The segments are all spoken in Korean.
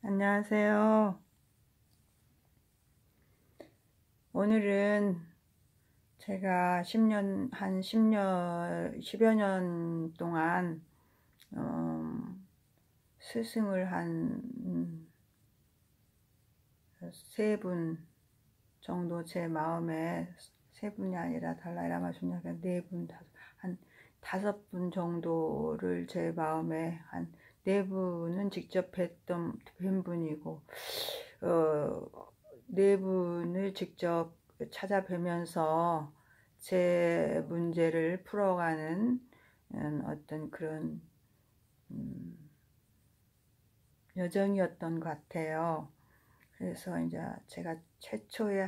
안녕하세요. 오늘은 제가 10여 년 동안, 스승을 한, 세 분 정도 제 마음에, 세 분이 아니라 달라이라마 순례가 네 분, 한 다섯 분 정도를 제 마음에 네 분은 직접 뵌 분이고, 네 분을 직접 찾아뵈면서 제 문제를 풀어가는 어떤 그런 여정이었던 것 같아요. 그래서 이제 제가 최초에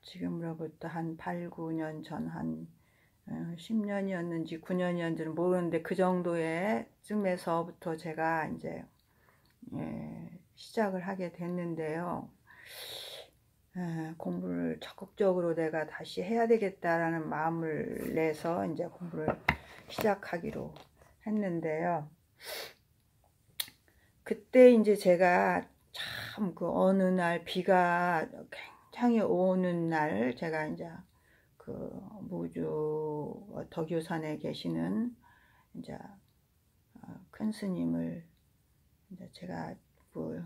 지금으로부터 한 8, 9년 전, 10년이었는지 9년이었는지는 모르는데 그 정도의 쯤에서부터 제가 이제 시작을 하게 됐는데요. 공부를 적극적으로 내가 다시 해야 되겠다라는 마음을 내서 이제 공부를 시작하기로 했는데요. 그때 이제 제가 참 그 어느 날 비가 굉장히 오는 날 제가 이제 그 무주 덕유산에 계시는 이제 큰 스님을 이제 제가 그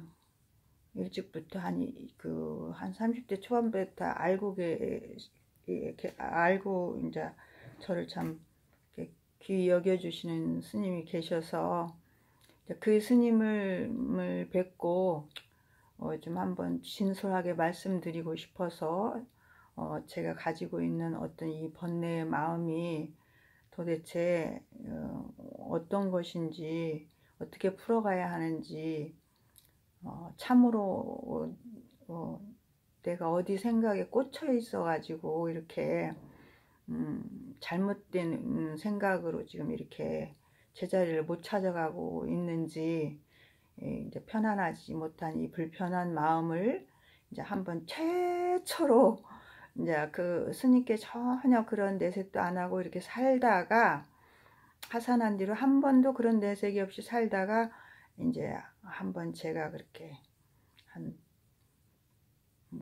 일찍부터 한 30대 초반부터 알고 이제 저를 참 귀히 여겨주시는 스님이 계셔서 그 스님을 뵙고 좀 한번 진솔하게 말씀드리고 싶어서 제가 가지고 있는 어떤 이 번뇌의 마음이 도대체 어떤 것인지 어떻게 풀어가야 하는지 참으로 내가 어디 생각에 꽂혀 있어 가지고 이렇게 잘못된 생각으로 지금 이렇게 제자리를 못 찾아가고 있는지 이제 편안하지 못한 이 불편한 마음을 이제 한번 최초로 이제 그 스님께 전혀 그런 내색도 안 하고 이렇게 살다가 하산한 뒤로 한 번도 그런 내색이 없이 살다가 이제 한번 제가 그렇게 한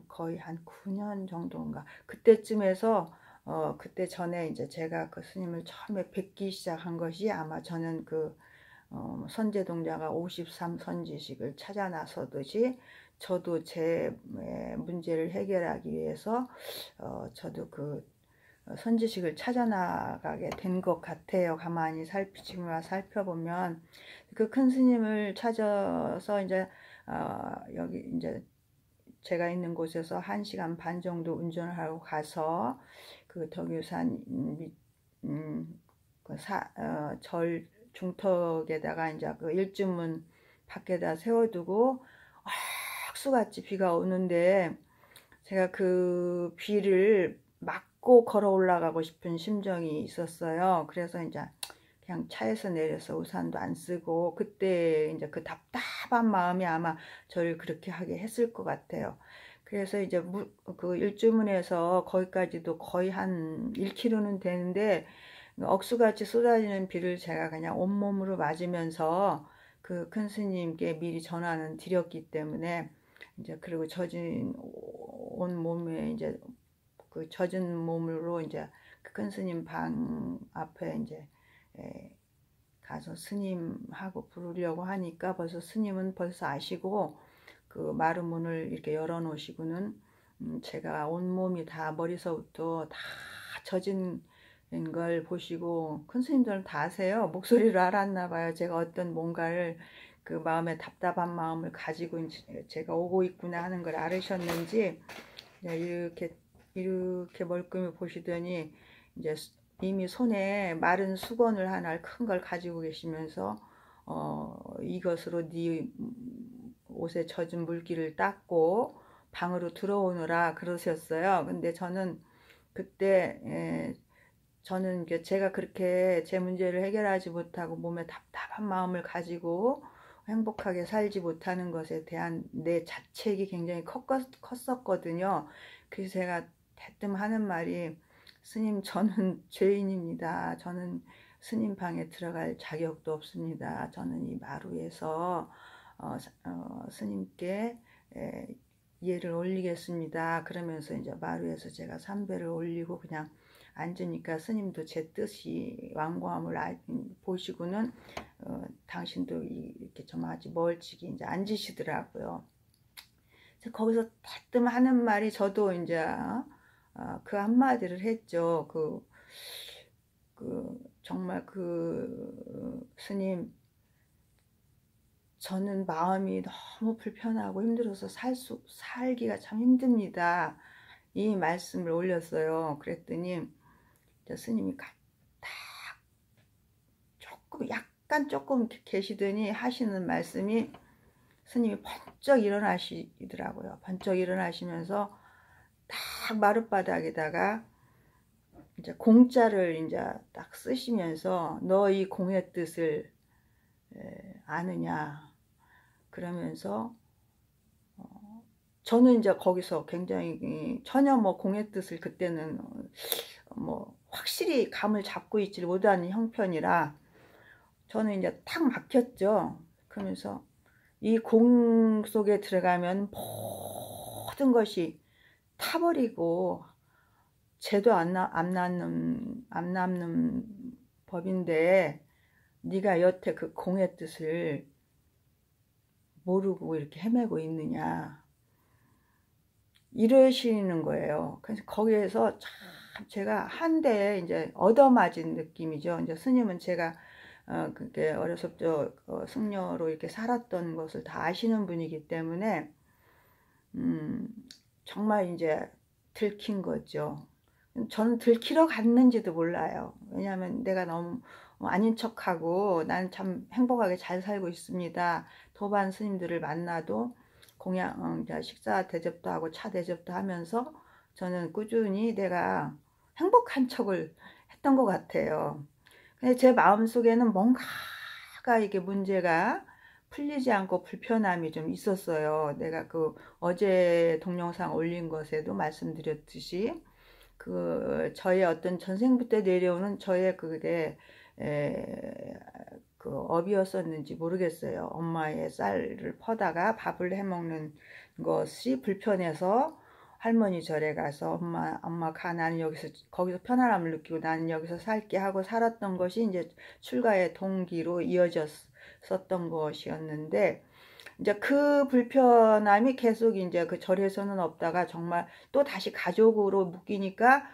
거의 한 9년 정도인가 그때쯤에서 그때 전에 이제 제가 그 스님을 처음에 뵙기 시작한 것이 아마 저는 그 선제동자가 53 선지식을 찾아 나서듯이 저도 제 문제를 해결하기 위해서 저도 그 선지식을 찾아 나가게 된 것 같아요. 가만히 지금 와 살펴보면 그 큰 스님을 찾아서 이제 여기 이제 제가 있는 곳에서 1시간 반 정도 운전을 하고 가서 그 덕유산 절 중턱에다가 이제 그 일주문 밖에다 세워두고 악수같이 비가 오는데 제가 그 비를 맞고 걸어 올라가고 싶은 심정이 있었어요. 그래서 이제 그냥 차에서 내려서 우산도 안 쓰고 그때 이제 그 답답한 마음이 아마 저를 그렇게 하게 했을 것 같아요. 그래서 이제 그 일주문에서 거기까지도 거의 한 1km는 되는데 억수같이 쏟아지는 비를 제가 그냥 온몸으로 맞으면서 그 큰 스님께 미리 전화는 드렸기 때문에 이제 그리고 젖은 온 몸에 이제 그 젖은 몸으로 이제 그 큰 스님 방 앞에 이제 가서 스님하고 부르려고 하니까 벌써 스님은 벌써 아시고 그 마루 문을 이렇게 열어 놓으시고는 제가 온몸이 다 머리서부터 다 젖은 걸 보시고 큰 스님들은 다 아세요. 목소리를 알았나 봐요. 제가 어떤 뭔가를 그 마음에 답답한 마음을 가지고 제가 오고 있구나 하는 걸 알으셨는지 이렇게 멀끔히 보시더니 이제 이미 손에 마른 수건을 하나 큰 걸 가지고 계시면서 이것으로 네 옷에 젖은 물기를 닦고 방으로 들어오느라 그러셨어요. 근데 저는 그때 저는 제가 그렇게 제 문제를 해결하지 못하고 몸에 답답한 마음을 가지고 행복하게 살지 못하는 것에 대한 내 자책이 굉장히 컸었거든요. 그래서 제가 대뜸 하는 말이 스님 저는 죄인입니다. 저는 스님 방에 들어갈 자격도 없습니다. 저는 이 마루에서 스님께 예를 올리겠습니다. 그러면서 이제 마루에서 제가 삼배를 올리고 그냥 앉으니까 스님도 제 뜻이 완고함을 보시고는 당신도 이렇게 좀 아주 멀찍이 이제 앉으시더라고요. 거기서 대뜸 하는 말이 저도 이제 그 한마디를 했죠. 정말 스님, 저는 마음이 너무 불편하고 힘들어서 살기가 참 힘듭니다. 이 말씀을 올렸어요. 그랬더니 스님이 딱 조금 계시더니 하시는 말씀이, 스님이 번쩍 일어나시더라고요. 번쩍 일어나시면서 딱 마룻바닥에다가 이제 공자를 이제 딱 쓰시면서 너 이 공의 뜻을 아느냐 그러면서 저는 이제 거기서 굉장히 전혀 뭐 공의 뜻을 그때는 뭐 확실히 감을 잡고 있지 못하는 형편이라 저는 이제 탁 막혔죠. 그러면서 이 공 속에 들어가면 모든 것이 타버리고 죄도 안 남는 법인데 네가 여태 그 공의 뜻을 모르고 이렇게 헤매고 있느냐 이러시는 거예요. 그래서 거기에서 참 제가 한데 이제 얻어맞은 느낌이죠. 이제 스님은 제가 그게 어렸을 때 승려로 이렇게 살았던 것을 다 아시는 분이기 때문에 정말 이제 들킨 거죠. 저는 들키러 갔는지도 몰라요. 왜냐하면 내가 너무 아닌 척하고 나는 참 행복하게 잘 살고 있습니다. 도반 스님들을 만나도 공양 식사 대접도 하고 차 대접도 하면서 저는 꾸준히 내가 행복한 척을 했던 것 같아요. 근데 제 마음속에는 뭔가가 이게 문제가 풀리지 않고 불편함이 좀 있었어요. 내가 어제 동영상 올린 것에도 말씀드렸듯이 저의 어떤 전생부터 내려오는 저의 그게 업이었었는지 모르겠어요. 엄마의 쌀을 퍼다가 밥을 해먹는 것이 불편해서 할머니 절에 가서 엄마 가, 나는 거기서 편안함을 느끼고 나는 여기서 살게 하고 살았던 것이 이제 출가의 동기로 이어졌었던 것이었는데, 이제 그 불편함이 계속 이제 그 절에서는 없다가 정말 또 다시 가족으로 묶이니까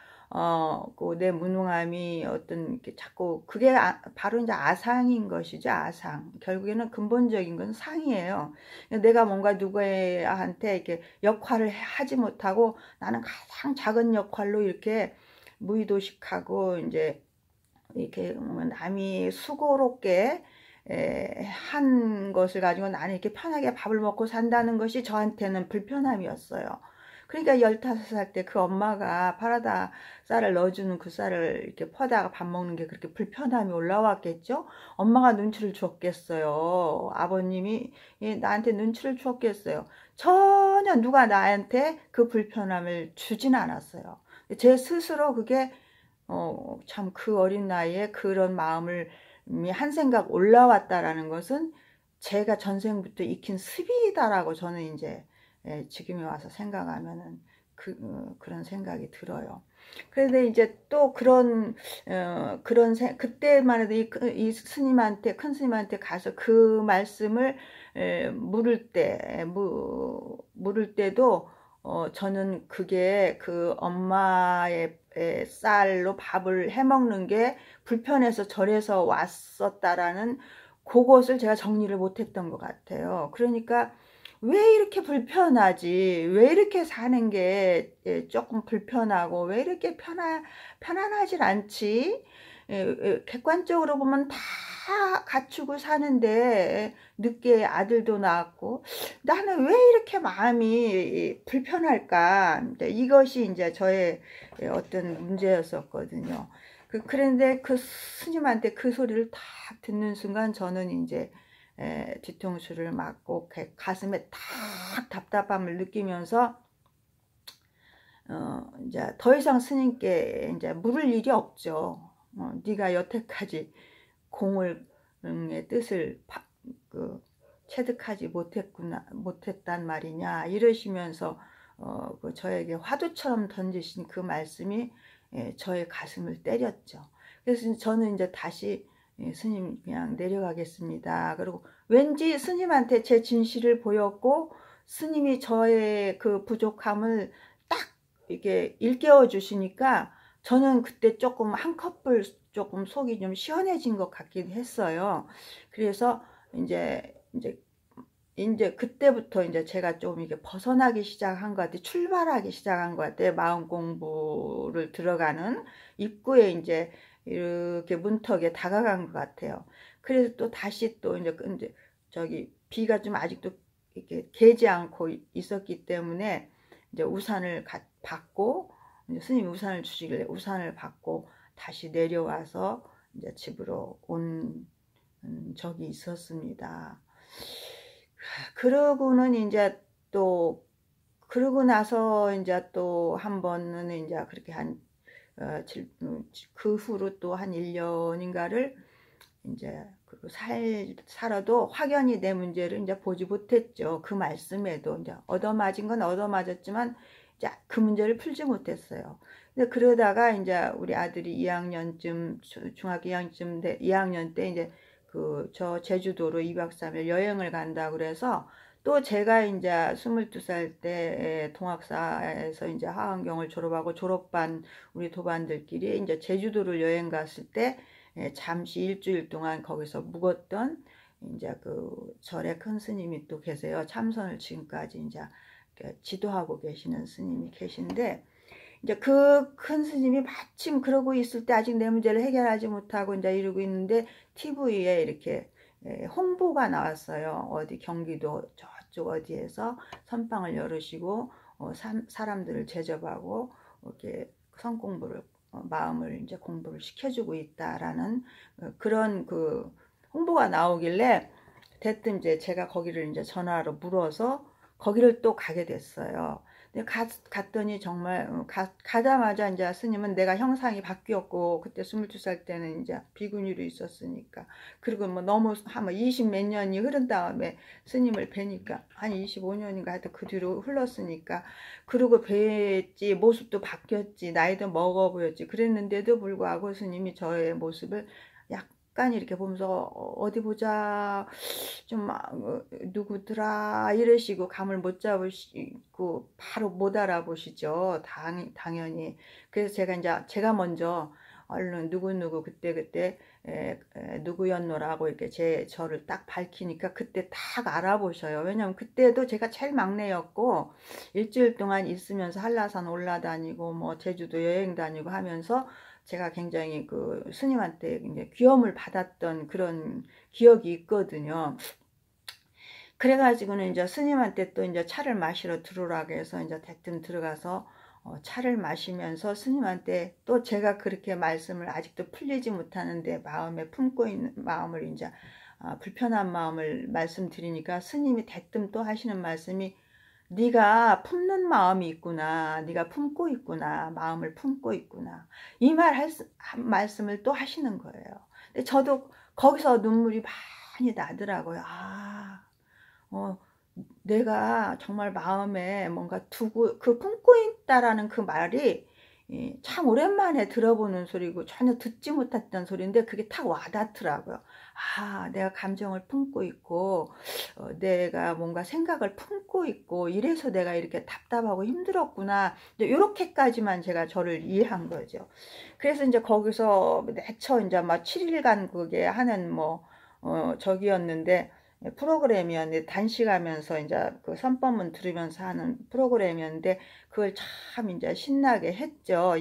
내 무능함이 이렇게 자꾸 그게 바로 이제 아상인 것이죠. 아상. 결국에는 근본적인 건 상이에요. 내가 뭔가 누구한테 이렇게 역할을 하지 못하고 나는 가장 작은 역할로 이렇게 무의도식하고 이제 이렇게 남이 수고롭게 한 것을 가지고 나는 이렇게 편하게 밥을 먹고 산다는 것이 저한테는 불편함이었어요. 그러니까 15살 때 그 엄마가 파라다 쌀을 넣어주는 그 쌀을 이렇게 퍼다가 밥 먹는 게 그렇게 불편함이 올라왔겠죠? 엄마가 눈치를 줬겠어요. 아버님이 나한테 눈치를 줬겠어요. 전혀 누가 나한테 그 불편함을 주진 않았어요. 제 스스로 그게 참 그 어린 나이에 그런 마음을 한 생각 올라왔다라는 것은 제가 전생부터 익힌 습이다라고 저는 이제 지금에 와서 생각하면은 그런 생각이 들어요. 그런데 이제 또 그때만 해도 이 스님한테, 큰 스님한테 가서 그 말씀을 물을 때도 저는 그게 그 엄마의 쌀로 밥을 해먹는 게 불편해서 절에서 왔었다라는 그것을 제가 정리를 못했던 것 같아요. 그러니까 왜 이렇게 불편하지? 왜 이렇게 사는 게 조금 불편하고 왜 이렇게 편안하질 않지? 객관적으로 보면 다 갖추고 사는데 늦게 아들도 낳았고 나는 왜 이렇게 마음이 불편할까? 이것이 이제 저의 어떤 문제였었거든요. 그런데 그 스님한테 그 소리를 딱 듣는 순간 저는 이제 뒤통수를 맞고 가슴에 탁 답답함을 느끼면서 이제 더 이상 스님께 이제 물을 일이 없죠. 네가 여태까지 공을의 뜻을 체득하지 못했단 말이냐 이러시면서 저에게 화두처럼 던지신 그 말씀이 저의 가슴을 때렸죠. 그래서 저는 이제 다시 스님 그냥 내려가겠습니다. 그리고 왠지 스님한테 제 진실을 보였고 스님이 저의 그 부족함을 딱 이렇게 일깨워 주시니까 저는 그때 조금 한꺼풀 조금 속이 좀 시원해진 것 같긴 했어요. 그래서 이제 그때부터 이제 제가 좀 이게 벗어나기 시작한 것 같아요. 출발하기 시작한 것 같아요. 마음 공부를 들어가는 입구에 이제 이렇게 문턱에 다가간 것 같아요. 그래서 또 다시 또 이제 저기 비가 좀 아직도 이렇게 개지 않고 있었기 때문에 이제 우산을 받고 이제 스님 우산을 주시길래 우산을 받고 다시 내려와서 이제 집으로 온 적이 있었습니다. 그러고는 이제 또 그러고 나서 이제 또 한 번은 이제 그렇게 그 후로 또 한 1년인가를 이제 살아도 확연히 내 문제를 이제 보지 못했죠. 그 말씀에도 이제 얻어맞은 건 얻어맞았지만 이제 그 문제를 풀지 못했어요. 근데 그러다가 이제 우리 아들이 2학년쯤 중학교 2학년 때 이제 저 제주도로 2박 3일 여행을 간다 그래서 또 제가 이제 22살 때 동학사에서 이제 하안경을 졸업하고 졸업반 우리 도반들끼리 이제 제주도를 여행 갔을 때 잠시 일주일 동안 거기서 묵었던 이제 절에 큰 스님이 또 계세요. 참선을 지금까지 이제 지도하고 계시는 스님이 계신데 이제 그 큰 스님이 마침 그러고 있을 때 아직 내 문제를 해결하지 못하고 이제 이러고 있는데 TV에 이렇게 홍보가 나왔어요. 어디 경기도 저쪽 어디에서 선방을 열으시고 사람들을 제접하고 이렇게 성공부를 마음을 이제 공부를 시켜주고 있다라는 그런 홍보가 나오길래 대뜸 이제 제가 거기를 이제 전화로 물어서 거기를 또 가게 됐어요. 근데 갔더니 정말 가자마자 이제 스님은 내가 형상이 바뀌었고 그때 22살 때는 이제 비구니로 있었으니까 그리고 뭐 너무 한 20 몇 년이 흐른 다음에 스님을 뵈니까 한 25년인가 하여튼 그 뒤로 흘렀으니까 그러고 뵀지 모습도 바뀌었지 나이도 먹어 보였지 그랬는데도 불구하고 스님이 저의 모습을 약간 이렇게 보면서 어디 보자 좀 누구더라 이러시고 감을 못 잡으시고 바로 못 알아보시죠. 당연히. 그래서 제가 먼저 얼른 누구 그때 누구였노라고 이렇게 저를 딱 밝히니까 그때 딱 알아보셔요. 왜냐면 그때도 제가 제일 막내였고 일주일 동안 있으면서 한라산 올라다니고 뭐 제주도 여행 다니고 하면서 제가 굉장히 스님한테 귀염을 받았던 그런 기억이 있거든요. 그래가지고는 이제 스님한테 또 이제 차를 마시러 들어오라고 해서 이제 대뜸 들어가서 차를 마시면서 스님한테 또 제가 그렇게 말씀을 아직도 풀리지 못하는데 마음에 품고 있는 마음을 이제 불편한 마음을 말씀드리니까 스님이 대뜸 또 하시는 말씀이 네가 품는 마음이 있구나. 네가 품고 있구나. 마음을 품고 있구나. 이 말씀을 또 하시는 거예요. 근데 저도 거기서 눈물이 많이 나더라고요. 내가 정말 마음에 뭔가 두고 품고 있다라는 그 말이 참 오랜만에 들어보는 소리고 전혀 듣지 못했던 소리인데 그게 탁 와닿더라고요. 내가 감정을 품고 있고 내가 뭔가 생각을 품고 있고 이래서 내가 이렇게 답답하고 힘들었구나. 이렇게까지만 제가 저를 이해한 거죠. 그래서 이제 거기서 내쳐 이제 막 7일간 그게 하는 저기였는데 프로그램이었는데 단식하면서 이제 선법문 들으면서 하는 프로그램이었는데 그걸 참 이제 신나게 했죠.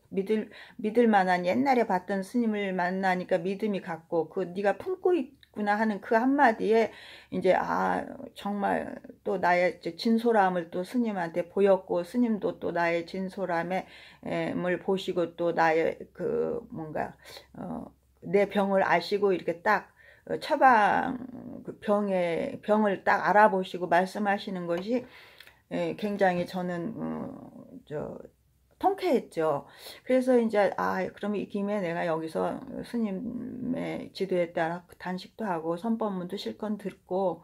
믿을 만한 옛날에 봤던 스님을 만나니까 믿음이 갔고 네가 품고 있구나 하는 그 한마디에 이제 정말 또 나의 진솔함을 또 스님한테 보였고 스님도 또 나의 진솔함을 보시고 또 나의 뭔가 내 병을 아시고 이렇게 딱 처방 병을 딱 알아보시고 말씀하시는 것이 굉장히 저는 통쾌했죠. 그래서 이제 그럼 이 김에 내가 여기서 스님의 지도에 따라 단식도 하고 선법문도 실컷 듣고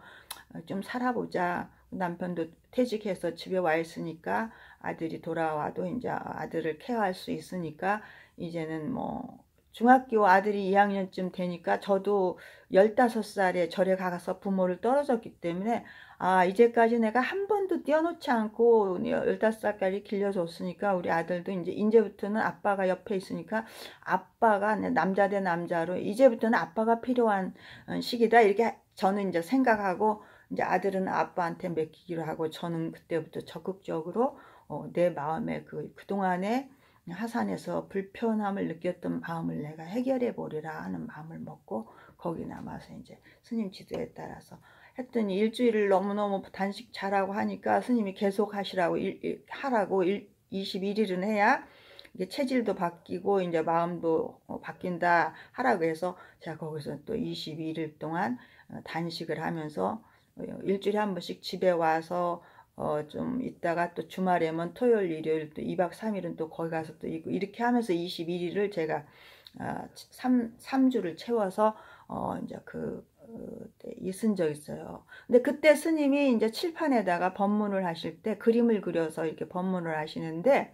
좀 살아보자. 남편도 퇴직해서 집에 와 있으니까 아들이 돌아와도 이제 아들을 케어할 수 있으니까 이제는 뭐 중학교 아들이 2학년쯤 되니까 저도 15살에 절에 가서 부모를 떨어졌기 때문에 이제까지 내가 한 번도 떼어놓지 않고 15살까지 길러줬으니까 우리 아들도 이제부터는 아빠가 옆에 있으니까 아빠가 남자 대 남자로 이제부터는 아빠가 필요한 시기다 이렇게 저는 이제 생각하고 이제 아들은 아빠한테 맡기기로 하고 저는 그때부터 적극적으로 내 마음에 그동안에 하산에서 불편함을 느꼈던 마음을 내가 해결해 보리라 하는 마음을 먹고 거기 남아서 이제 스님 지도에 따라서 했더니 일주일을 너무너무 단식 잘하고 하니까 스님이 계속 하시라고 하라고 21일은 해야 이게 체질도 바뀌고 이제 마음도 바뀐다 하라고 해서 제가 거기서 또 22일 동안 단식을 하면서 일주일에 한 번씩 집에 와서 좀 있다가 또 주말에면 토요일 일요일 또 2박 3일은 또 거기 가서 또 있고 이렇게 하면서 21일을 제가 3주를 채워서 이제 있은 적 있어요. 근데 그때 스님이 이제 칠판에다가 법문을 하실 때 그림을 그려서 이렇게 법문을 하시는데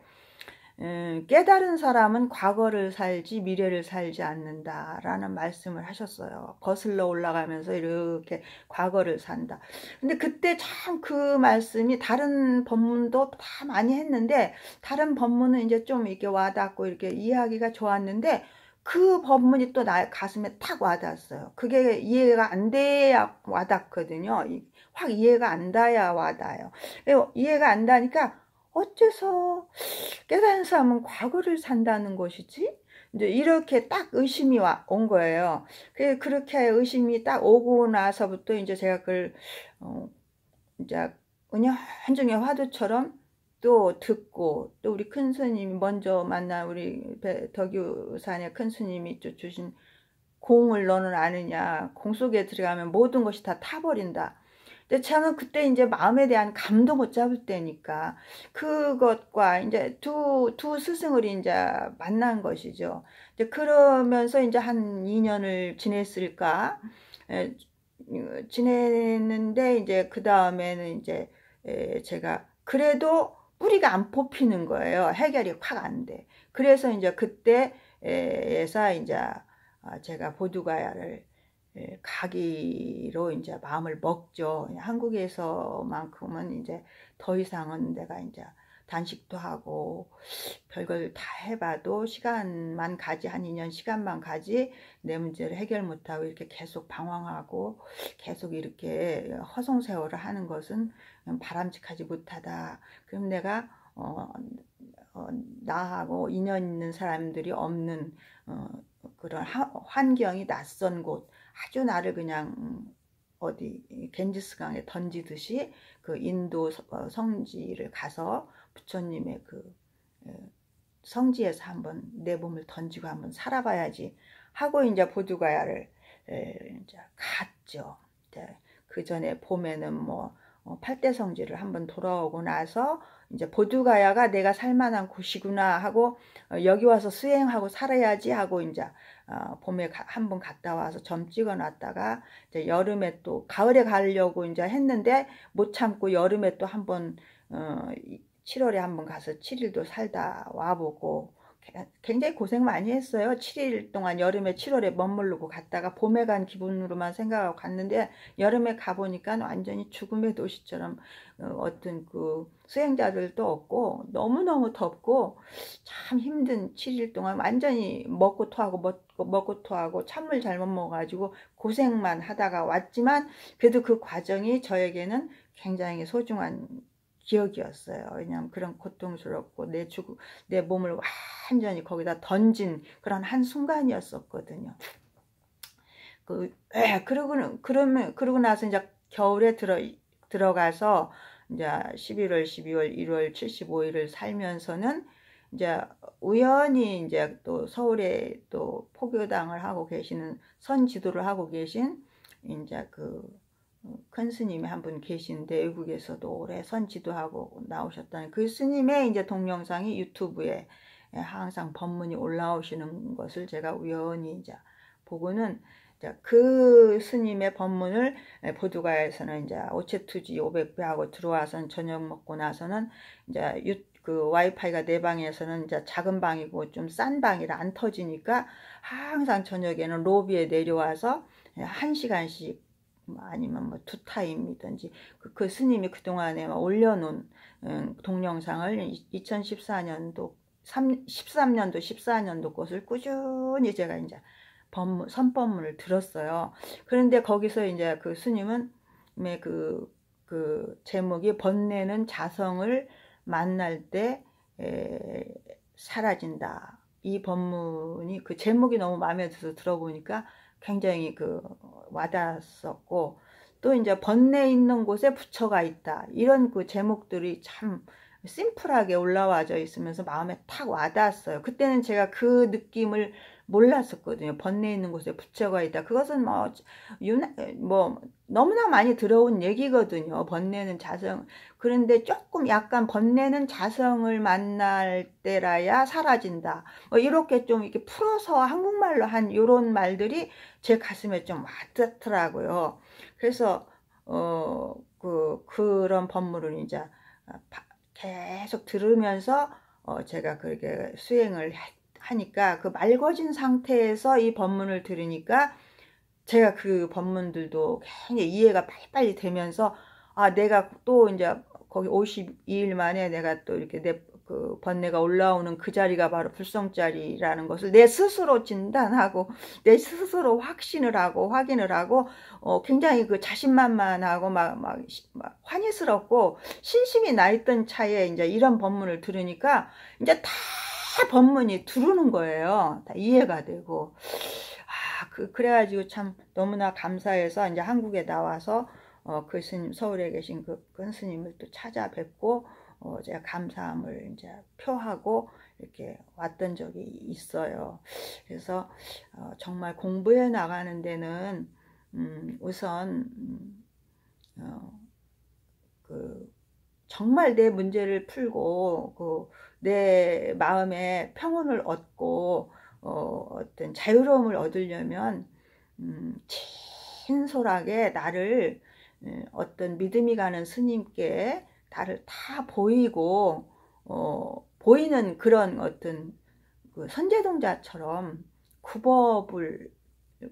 깨달은 사람은 과거를 살지 미래를 살지 않는다라는 말씀을 하셨어요. 거슬러 올라가면서 이렇게 과거를 산다. 근데 그때 참 그 말씀이 다른 법문도 다 많이 했는데 다른 법문은 이제 좀 이렇게 와닿고 이렇게 이해하기가 좋았는데 그 법문이 또 나 가슴에 탁 와닿았어요. 그게 이해가 안 돼야 와닿거든요. 확 이해가 안 닿아야 와닿아요. 이해가 안 닿으니까 어째서 깨달은 사람은 과거를 산다는 것이지? 이제 이렇게 딱 의심이 온 거예요. 그렇게 의심이 딱 오고 나서부터 이제 제가 그걸 이제 은연중의 화두처럼 또 듣고 또 우리 큰 스님이 먼저 만난 우리 덕유산의 큰 스님이 또 주신 공을 너는 아느냐, 공 속에 들어가면 모든 것이 다 타버린다. 근데 저는 그때 이제 마음에 대한 감도 못 잡을 때니까 그것과 이제 두 스승을 이제 만난 것이죠. 이제 그러면서 이제 한 2년을 지냈을까 지냈는데 이제 그 다음에는 이제 제가 그래도 뿌리가 안 뽑히는 거예요. 해결이 확 안 돼. 그래서 이제 그때에서 이제 제가 보두가야를 가기로 이제 마음을 먹죠. 한국에서만큼은 이제 더 이상은 내가 이제 단식도 하고 별걸 다 해봐도 시간만 가지 한 2년 시간만 가지 내 문제를 해결 못하고 이렇게 계속 방황하고 계속 이렇게 허송세월을 하는 것은 바람직하지 못하다. 그럼 내가 나하고 인연 있는 사람들이 없는 그런 환경이 낯선 곳 아주 나를 그냥 어디 겐지스강에 던지듯이 그 인도 성지를 가서 부처님의 그 성지에서 한번 내 몸을 던지고 한번 살아봐야지 하고 이제 보두가야를 이제 갔죠. 그 전에 봄에는 뭐 8대 성지를 한번 돌아오고 나서 이제 보두가야가 내가 살만한 곳이구나 하고 여기 와서 수행하고 살아야지 하고 이제 봄에 한번 갔다 와서 점 찍어 놨다가 이제 여름에 또 가을에 가려고 이제 했는데 못 참고 여름에 또 한번 7월에 한번 가서 7일도 살다 와보고 굉장히 고생 많이 했어요. 7일 동안 여름에 7월에 머무르고 갔다가 봄에 간 기분으로만 생각하고 갔는데 여름에 가보니까 완전히 죽음의 도시처럼 어떤 그 수행자들도 없고 너무너무 덥고 참 힘든 7일 동안 완전히 먹고 토하고 찬물 잘못 먹어가지고 고생만 하다가 왔지만 그래도 그 과정이 저에게는 굉장히 소중한 기억이었어요. 왜냐하면 그런 고통스럽고 내 몸을 완전히 거기다 던진 그런 한 순간이었었거든요. 그러고 나서 이제 겨울에 들어가서 이제 11월, 12월, 1월 75일을 살면서는 이제 우연히 이제 또 서울에 또 포교당을 하고 계시는 선지도를 하고 계신 이제 그 큰 스님이 한 분 계시는데 외국에서도 오래 선지도하고 나오셨다는 그 스님의 이제 동영상이 유튜브에 항상 법문이 올라오시는 것을 제가 우연히 이제 보고는 그 스님의 법문을 보드가에서는 이제 오체투지 500배하고 들어와서는 저녁 먹고 나서는 이제 그 와이파이가 내 방에서는 이제 작은 방이고 좀 싼 방이라 안 터지니까 항상 저녁에는 로비에 내려와서 1시간씩 아니면 뭐 2타임이든지 그 스님이 그동안에 올려놓은 동영상을 2014년도 13년도 14년도 것을 꾸준히 제가 이제 선법문을 들었어요. 그런데 거기서 이제 그 스님은 그 제목이 번뇌는 자성을 만날 때 사라진다. 이 법문이 그 제목이 너무 마음에 들어서 들어보니까 굉장히 와닿았었고, 또 이제 번뇌 있는 곳에 부처가 있다. 이런 그 제목들이 참 심플하게 올라와져 있으면서 마음에 탁 와닿았어요. 그때는 제가 그 느낌을 몰랐었거든요. 번뇌 있는 곳에 부처가 있다. 그것은 뭐 너무나 많이 들어온 얘기거든요. 번뇌는 자성. 그런데 조금 약간 번뇌는 자성을 만날 때라야 사라진다. 이렇게 좀 이렇게 풀어서 한국말로 한 이런 말들이 제 가슴에 좀 와닿더라고요. 그래서 그런 법문을 이제 계속 들으면서 제가 그렇게 수행을 하니까 그 맑아진 상태에서 이 법문을 들으니까 제가 그 법문들도 굉장히 이해가 빨리빨리 되면서 내가 또 이제 거기 52일 만에 내가 또 이렇게 그 번뇌가 올라오는 그 자리가 바로 불성자리라는 것을 내 스스로 진단하고 내 스스로 확신을 하고 확인을 하고 굉장히 그 자신만만하고 막 환희스럽고 신심이 나 있던 차에 이제 이런 법문을 들으니까 이제 다 법문이 들어오는 거예요. 다 이해가 되고. 그래가지고 참 너무나 감사해서 이제 한국에 나와서 그 스님, 서울에 계신 그 큰 스님을 또 찾아뵙고 제가 감사함을 이제 표하고 이렇게 왔던 적이 있어요. 그래서 정말 공부해 나가는 데는 우선 정말 내 문제를 풀고 내 마음에 평온을 얻고 어떤 자유로움을 얻으려면 진솔하게 나를 어떤 믿음이 가는 스님께 나를 다 보이고 보이는 그런 어떤 그 선제동자처럼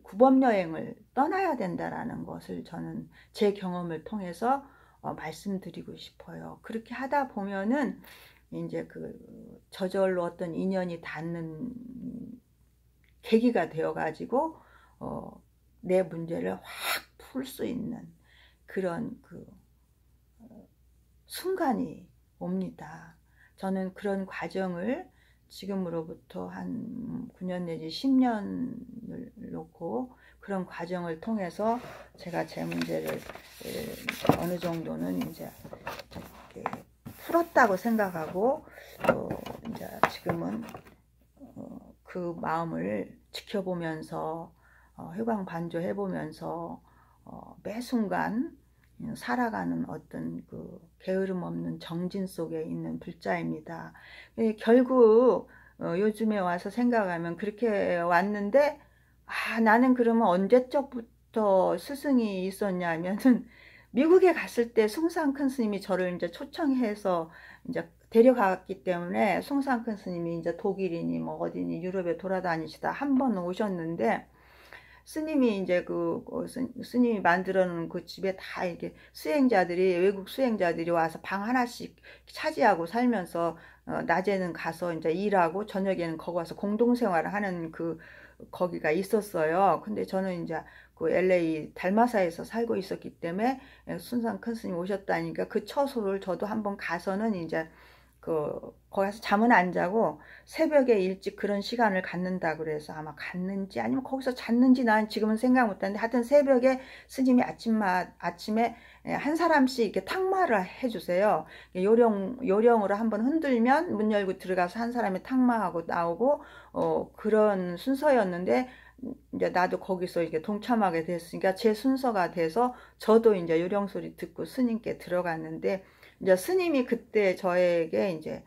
구법여행을 떠나야 된다라는 것을 저는 제 경험을 통해서 말씀드리고 싶어요. 그렇게 하다 보면은 이제 저절로 어떤 인연이 닿는 계기가 되어가지고 내 문제를 확 풀 수 있는 그런 순간이 옵니다. 저는 그런 과정을 지금으로부터 한 9년 내지 10년을 놓고 그런 과정을 통해서 제가 제 문제를 어느 정도는 이제 풀었다고 생각하고 이제 지금은 그 마음을 지켜보면서 회광반조해보면서 매 순간 살아가는 어떤 게으름 없는 정진 속에 있는 불자입니다. 결국 요즘에 와서 생각하면 그렇게 왔는데 나는 그러면 언제적부터 스승이 있었냐면은 미국에 갔을 때 숭상 큰 스님이 저를 이제 초청해서 이제 데려갔기 때문에 숭상 큰 스님이 이제 독일이니 뭐 어디니 유럽에 돌아다니시다 한 번 오셨는데 스님이 이제 스님이 만들어 놓은 그 집에 다 이렇게 외국 수행자들이 와서 방 하나씩 차지하고 살면서 낮에는 가서 이제 일하고 저녁에는 거기 와서 공동생활을 하는 거기가 있었어요. 근데 저는 이제 LA 달마사에서 살고 있었기 때문에 순상 큰 스님 오셨다니까 그 처소를 저도 한번 가서는 이제 거기 가서 잠은 안 자고 새벽에 일찍 그런 시간을 갖는다 그래서 아마 갔는지 아니면 거기서 잤는지 난 지금은 생각 못하는데 하여튼 새벽에 스님이 아침에 한 사람씩 이렇게 탁마를 해주세요. 요령으로 한번 흔들면 문 열고 들어가서 한 사람이 탁마하고 나오고 그런 순서였는데 이제 나도 거기서 이렇게 동참하게 됐으니까 제 순서가 돼서 저도 이제 요령소리 듣고 스님께 들어갔는데, 이제 스님이 그때 저에게 이제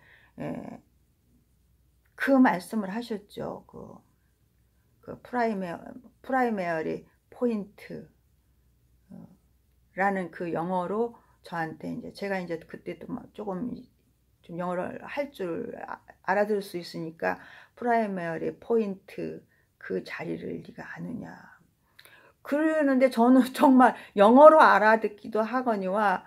그 말씀을 하셨죠. 그 프라이머리 포인트 라는 그 영어로 저한테 이제, 제가 이제 그때도 조금 좀 영어를 할 줄 알아들을 수 있으니까, 프라이머리 포인트 그 자리를 네가 아느냐 그러는데, 저는 정말 영어로 알아듣기도 하거니와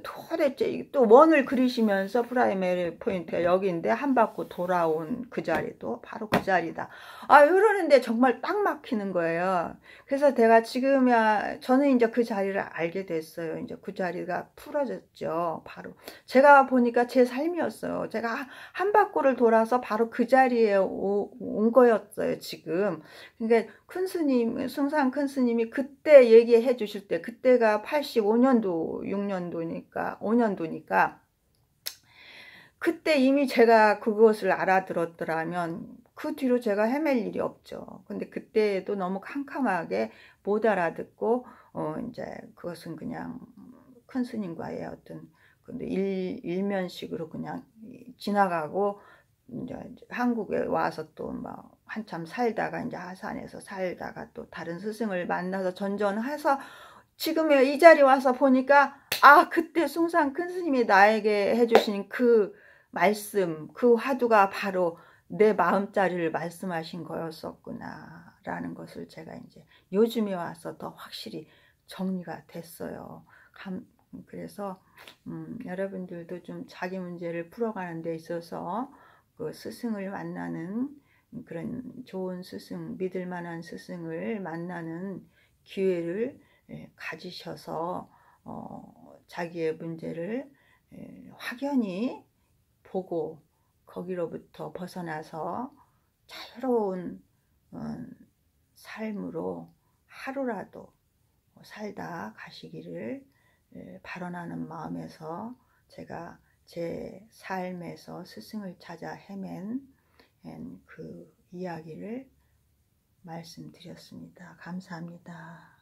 도대체 또 원을 그리시면서 프라이머리 포인트가 여기인데 한 바퀴 돌아온 그 자리도 바로 그 자리다. 이러는데 정말 딱 막히는 거예요. 그래서 내가 지금이야 저는 이제 그 자리를 알게 됐어요. 이제 그 자리가 풀어졌죠. 바로 제가 보니까 제 삶이었어요. 제가 한 바퀴를 돌아서 바로 그 자리에 온 거였어요. 지금 그러니까 큰 스님, 승산 큰 스님이 그때 얘기해 주실 때, 그때가 85년도 6년도니까 5년도니까 그때 이미 제가 그것을 알아들었더라면 그 뒤로 제가 헤맬 일이 없죠. 근데 그때도 너무 캄캄하게 못 알아듣고 이제 그것은 그냥 큰 스님과의 어떤 근데 일면식으로 그냥 지나가고, 이제 한국에 와서 또 막 한참 살다가 이제 하산에서 살다가 또 다른 스승을 만나서 전전해서 지금의 이 자리 와서 보니까, 그때 숭산 큰 스님이 나에게 해주신 그 말씀, 그 화두가 바로 내 마음자리를 말씀하신 거였었구나 라는 것을 제가 이제 요즘에 와서 더 확실히 정리가 됐어요. 그래서 여러분들도 좀 자기 문제를 풀어가는 데 있어서 그 스승을 만나는, 그런 좋은 스승, 믿을 만한 스승을 만나는 기회를 가지셔서 자기의 문제를 확연히 보고 거기로부터 벗어나서 자유로운 삶으로 하루라도 살다 가시기를 발언하는 마음에서 제가 제 삶에서 스승을 찾아 헤맨 그 이야기를 말씀드렸습니다. 감사합니다.